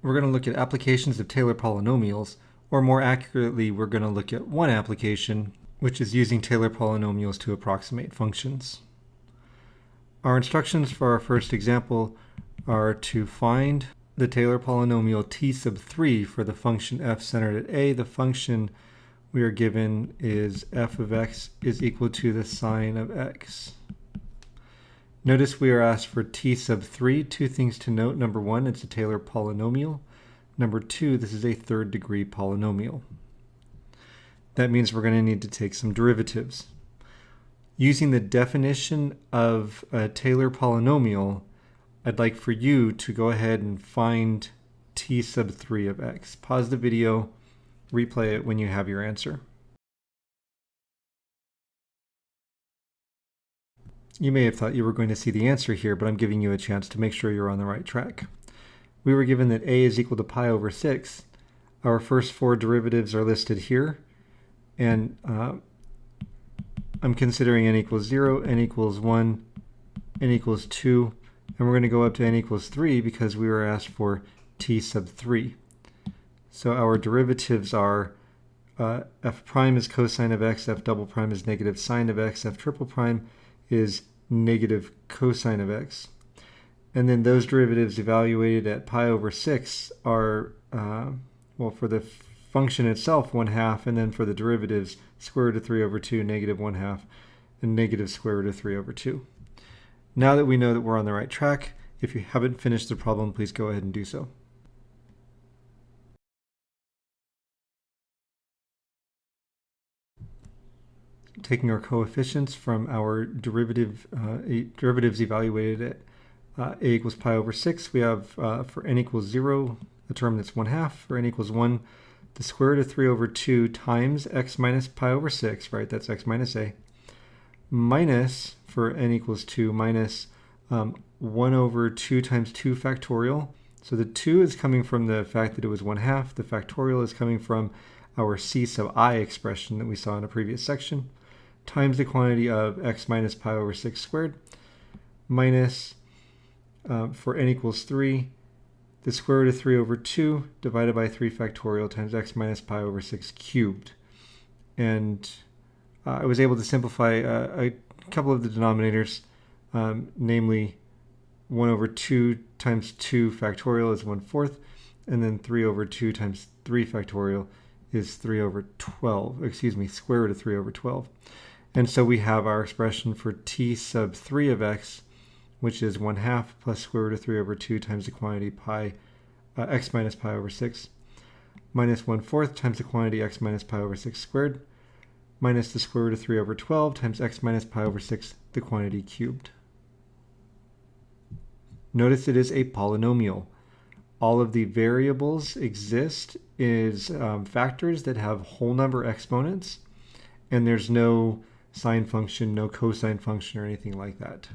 we're going to look at applications of Taylor polynomials, or more accurately, we're going to look at one application, which is using Taylor polynomials to approximate functions. Our instructions for our first example are to find the Taylor polynomial t sub 3 for the function f centered at a. The function we are given is f of x is equal to the sine of x. Notice we are asked for t sub 3. Two things to note. Number one, it's a Taylor polynomial. Number two, this is a third degree polynomial. That means we're going to need to take some derivatives. Using the definition of a Taylor polynomial, I'd like for you to go ahead and find t sub 3 of x. Pause the video, replay it when you have your answer. You may have thought you were going to see the answer here, but I'm giving you a chance to make sure you're on the right track. We were given that a is equal to pi over 6. Our first four derivatives are listed here, and I'm considering n equals 0, n equals 1, n equals 2, and we're going to go up to n equals 3 because we were asked for t sub 3. So our derivatives are f prime is cosine of x, f double prime is negative sine of x, f triple prime is negative cosine of x. And then those derivatives evaluated at pi over 6 are, well, for the function itself, 1/2, and then for the derivatives, square root of 3 over 2, negative 1/2, and negative square root of 3 over 2. Now that we know that we're on the right track, if you haven't finished the problem, please go ahead and do so. Taking our coefficients from our derivatives evaluated at a equals pi over 6, we have for n equals 0, a term that's 1/2. For n equals 1, the square root of 3 over 2 times x minus pi over 6, right? That's x minus a, minus, for n equals 2, minus 1 over 2 times 2 factorial. So the 2 is coming from the fact that it was 1/2. The factorial is coming from our c sub I expression that we saw in a previous section, times the quantity of x minus pi over 6 squared, minus, for n equals 3, the square root of 3 over 2 divided by 3 factorial times x minus pi over 6 cubed. And I was able to simplify a couple of the denominators, namely 1 over 2 times 2 factorial is 1/4, and then 3 over 2 times 3 factorial is 3 over 12, square root of 3 over 12. And so we have our expression for t sub 3 of x, which is 1/2 plus square root of 3 over 2 times the quantity pi, x minus pi over 6, minus 1/4 times the quantity x minus pi over 6 squared, minus the square root of 3 over 12 times x minus pi over 6, the quantity cubed. Notice it is a polynomial. All of the variables exist as factors that have whole number exponents, and there's no sine function, no cosine function, or anything like that.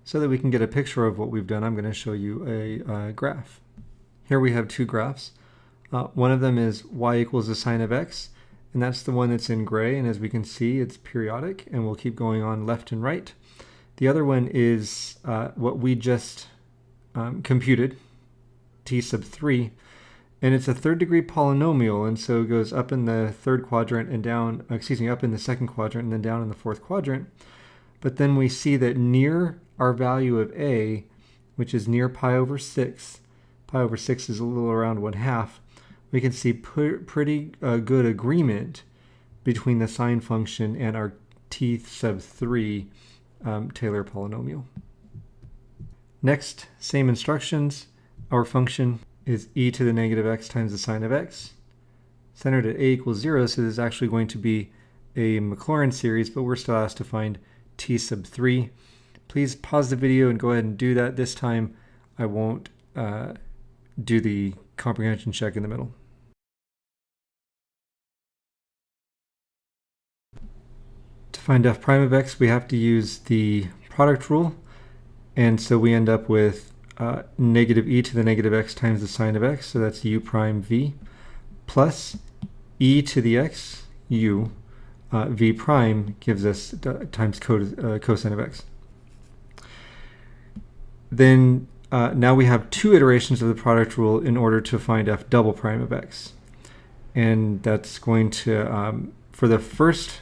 So that we can get a picture of what we've done, I'm going to show you a graph. Here we have two graphs. One of them is y equals the sine of x, and that's the one that's in gray, and as we can see, it's periodic, and we'll keep going on left and right. The other one is what we just computed, t sub 3, and it's a third degree polynomial, and so it goes up in the third quadrant and down, up in the second quadrant and then down in the fourth quadrant. But then we see that near our value of a, which is near pi over 6 is a little around 1/2, we can see pretty good agreement between the sine function and our t sub 3 Taylor polynomial. Next, same instructions. Our function is e to the negative x times the sine of x, centered at a equals 0, so this is actually going to be a Maclaurin series, but we're still asked to find t sub 3. Please pause the video and go ahead and do that. This time I won't do the comprehension check in the middle. To find f prime of x, we have to use the product rule, and so we end up with negative e to the negative x times the sine of x, so that's u prime v, plus e to the x, u, v prime gives us times cosine of x. Then now we have two iterations of the product rule in order to find f double prime of x. And that's going to, for the first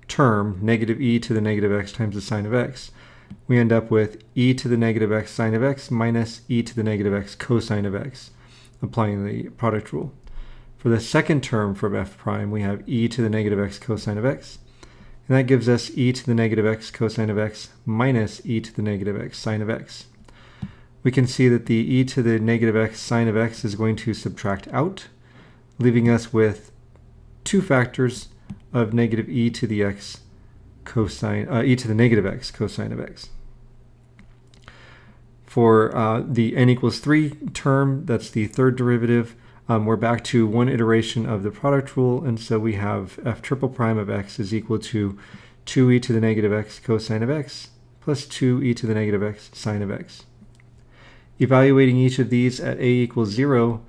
term, negative e to the negative x times the sine of x, we end up with e to the negative x sine of x minus e to the negative x cosine of x, applying the product rule. For the second term from f prime, we have e to the negative x cosine of x, and that gives us e to the negative x cosine of x minus e to the negative x sine of x. We can see that the e to the negative x sine of x is going to subtract out, leaving us with two factors of negative e to the x cosine, e to the negative x cosine of x. For the n equals 3 term, that's the third derivative, we're back to one iteration of the product rule, and so we have f triple prime of x is equal to 2e to the negative x cosine of x plus 2e to the negative x sine of x. Evaluating each of these at a equals 0,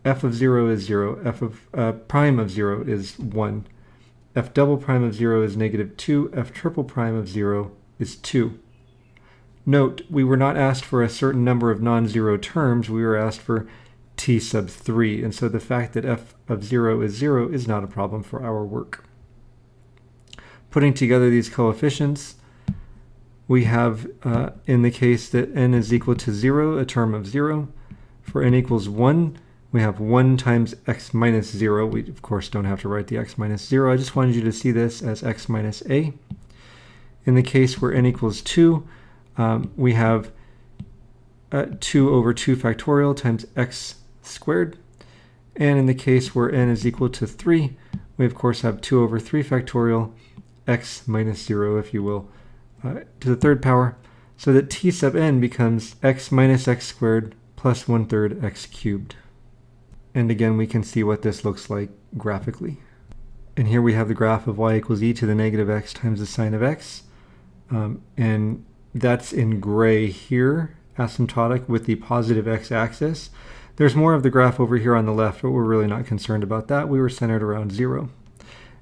f of 0 is 0, f of prime of 0 is 1, f double prime of 0 is negative 2, f triple prime of 0 is 2. Note, we were not asked for a certain number of non-zero terms, we were asked for t sub 3, and so the fact that f of 0 is not a problem for our work. Putting together these coefficients, we have, in the case that n is equal to 0, a term of 0. For n equals 1, we have 1 times x minus 0. We, of course, don't have to write the x minus 0. I just wanted you to see this as x minus a. In the case where n equals 2, we have 2 over 2 factorial times x squared. And in the case where n is equal to 3, we, of course, have 2 over 3 factorial x minus 0, if you will, to the third power, so that t sub n becomes x minus x squared plus 1/3 x cubed. And again, we can see what this looks like graphically. And here we have the graph of y equals e to the negative x times the sine of x. And that's in gray here, asymptotic with the positive x-axis. There's more of the graph over here on the left, but we're really not concerned about that. We were centered around 0.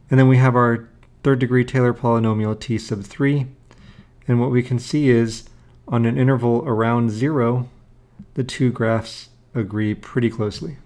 And then we have our third degree Taylor polynomial t sub 3. And what we can see is, on an interval around 0, the two graphs agree pretty closely.